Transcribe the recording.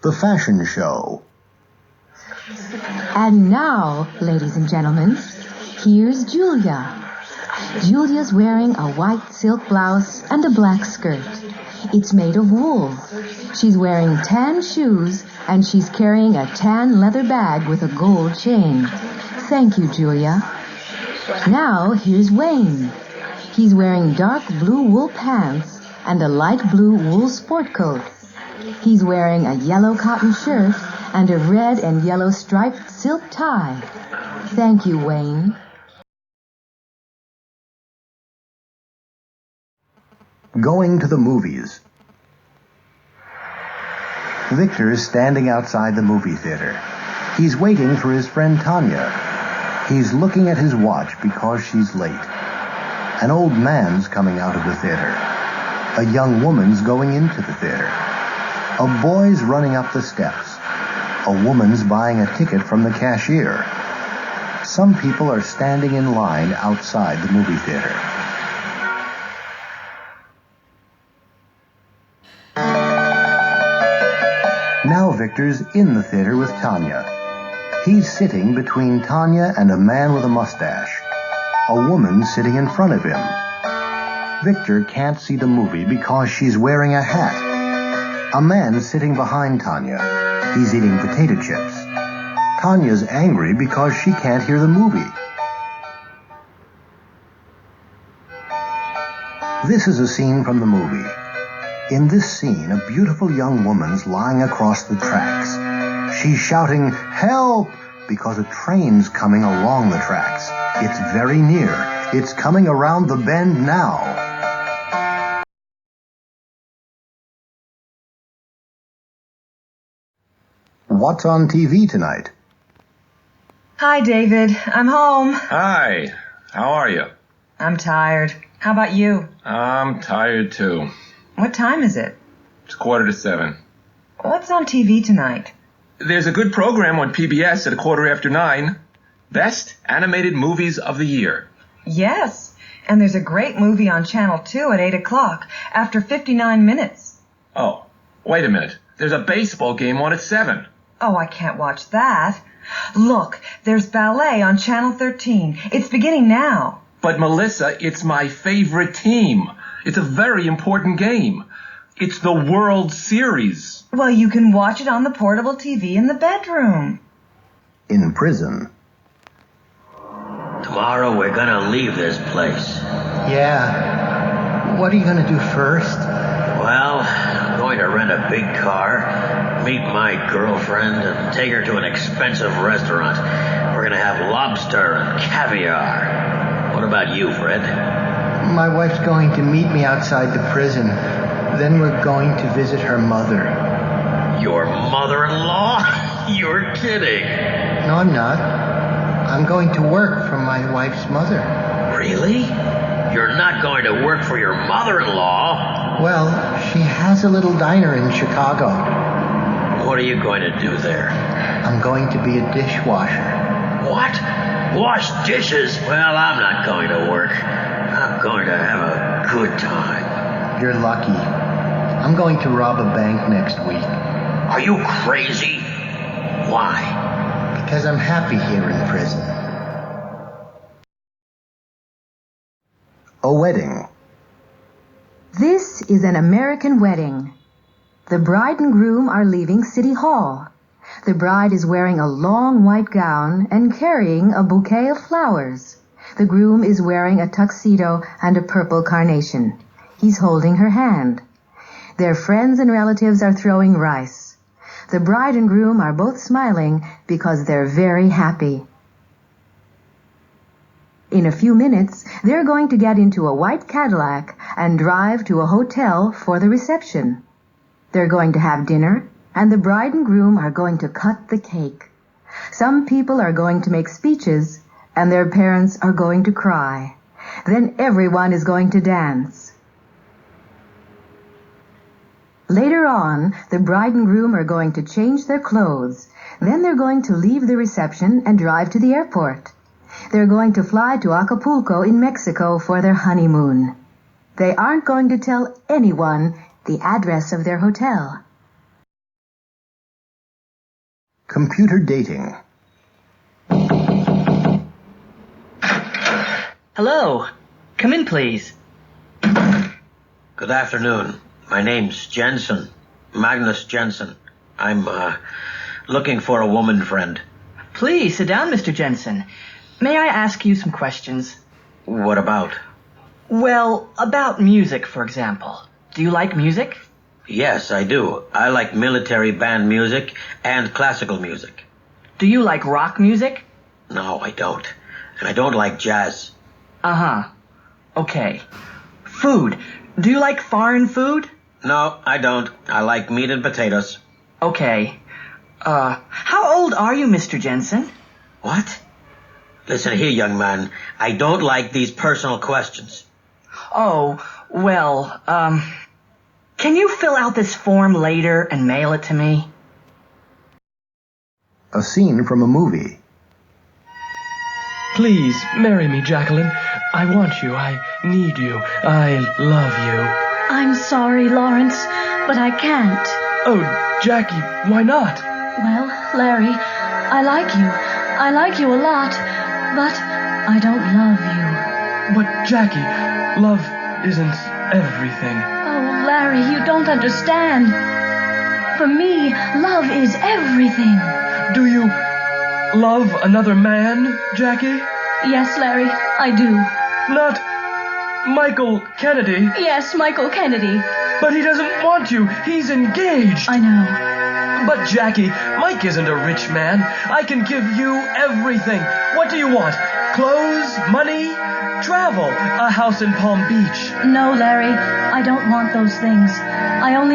The Fashion Show. And now, ladies and gentlemen, here's Julia. Julia's wearing a white silk blouse and a black skirt. It's made of wool. She's wearing tan shoes, and she's carrying a tan leather bag with a gold chain. Thank you, Julia. Now, here's Wayne. He's wearing dark blue wool pants and a light blue wool sport coat. He's wearing a yellow cotton shirt and a red and yellow striped silk tie. Thank you, Wayne. Going to the movies. Victor's standing outside the movie theater. He's waiting for his friend Tanya. He's looking at his watch because she's late. An old man's coming out of the theater. A young woman's going into the theater. A boy's running up the steps. A woman's buying a ticket from the cashier. Some people are standing in line outside the movie theater. Now Victor's in the theater with Tanya. He's sitting between Tanya and a man with a mustache. A woman sitting in front of him. Victor can't see the movie because she's wearing a hat. A man's sitting behind Tanya. He's eating potato chips. Tanya's angry because she can't hear the movie. This is a scene from the movie. In this scene, a beautiful young woman's lying across the tracks. She's shouting, "Help!" because a train's coming along the tracks. It's very near. It's coming around the bend now. What's on TV tonight? Hi, David. I'm home. Hi. How are you? I'm tired. How about you? I'm tired too. What time is it? It's 6:45. What's on TV tonight? There's a good program on PBS at 9:15. Best Animated Movies of the Year. Yes, and there's a great movie on Channel 2 at 8 o'clock after 59 minutes. Oh, wait a minute. There's a baseball game on at 7. Oh, I can't watch that. Look, there's ballet on Channel 13. It's beginning now. But Melissa, it's my favorite team. It's a very important game. It's the World Series. Well, you can watch it on the portable TV in the bedroom. In prison. Tomorrow we're gonna leave this place. Yeah. What are you gonna do first? Well, I'm going to rent a big car, meet my girlfriend, and take her to an expensive restaurant. We're gonna have lobster and caviar. What about you, Fred? My wife's going to meet me outside the prison. Then we're going to visit her mother. Your mother-in-law? You're kidding. No, I'm not. I'm going to work for my wife's mother. Really? You're not going to work for your mother-in-law? Well, she has a little diner in Chicago. What are you going to do there? I'm going to be a dishwasher. What? Wash dishes? Well, I'm not going to work. I'm going to have a good time. You're lucky. I'm going to rob a bank next week. Are you crazy? Why? Because I'm happy here in prison. A wedding. This is an American wedding. The bride and groom are leaving City Hall. The bride is wearing a long white gown and carrying a bouquet of flowers. The groom is wearing a tuxedo and a purple carnation. He's holding her hand. Their friends and relatives are throwing rice. The bride and groom are both smiling because they're very happy. In a few minutes, they're going to get into a white Cadillac and drive to a hotel for the reception. They're going to have dinner, and the bride and groom are going to cut the cake. Some people are going to make speeches, and their parents are going to cry. Then everyone is going to dance. Later on, the bride and groom are going to change their clothes. Then they're going to leave the reception and drive to the airport. They're going to fly to Acapulco in Mexico for their honeymoon. They aren't going to tell anyone the address of their hotel. Computer dating. Hello. Come in, please. Good afternoon. My name's Jensen. Magnus Jensen. I'm, looking for a woman friend. Please, sit down, Mr. Jensen. May I ask you some questions? What about? Well, about music, for example. Do you like music? Yes, I do. I like military band music and classical music. Do you like rock music? No, I don't. And I don't like jazz. Uh-huh. Okay. Food. Do you like foreign food? No, I don't. I like meat and potatoes. Okay. How old are you, Mr. Jensen? What? Listen here, young man. I don't like these personal questions. Oh, well, can you fill out this form later and mail it to me? A scene from a movie. Please, marry me, Jacqueline. I want you. I need you. I love you. I'm sorry, Lawrence, but I can't. Oh, Jackie, why not? Well, Larry, I like you. I like you a lot, but I don't love you. But, Jackie, love isn't everything. Oh, Larry, you don't understand. For me, love is everything. Do you love another man, Jackie? Yes, Larry, I do. Not Michael Kennedy. Yes, Michael Kennedy. But he doesn't want you. He's engaged. I know. But, Jackie, Mike isn't a rich man. I can give you everything. What do you want? Clothes? Money? Travel? A house in Palm Beach? No, Larry, I don't want those things. I only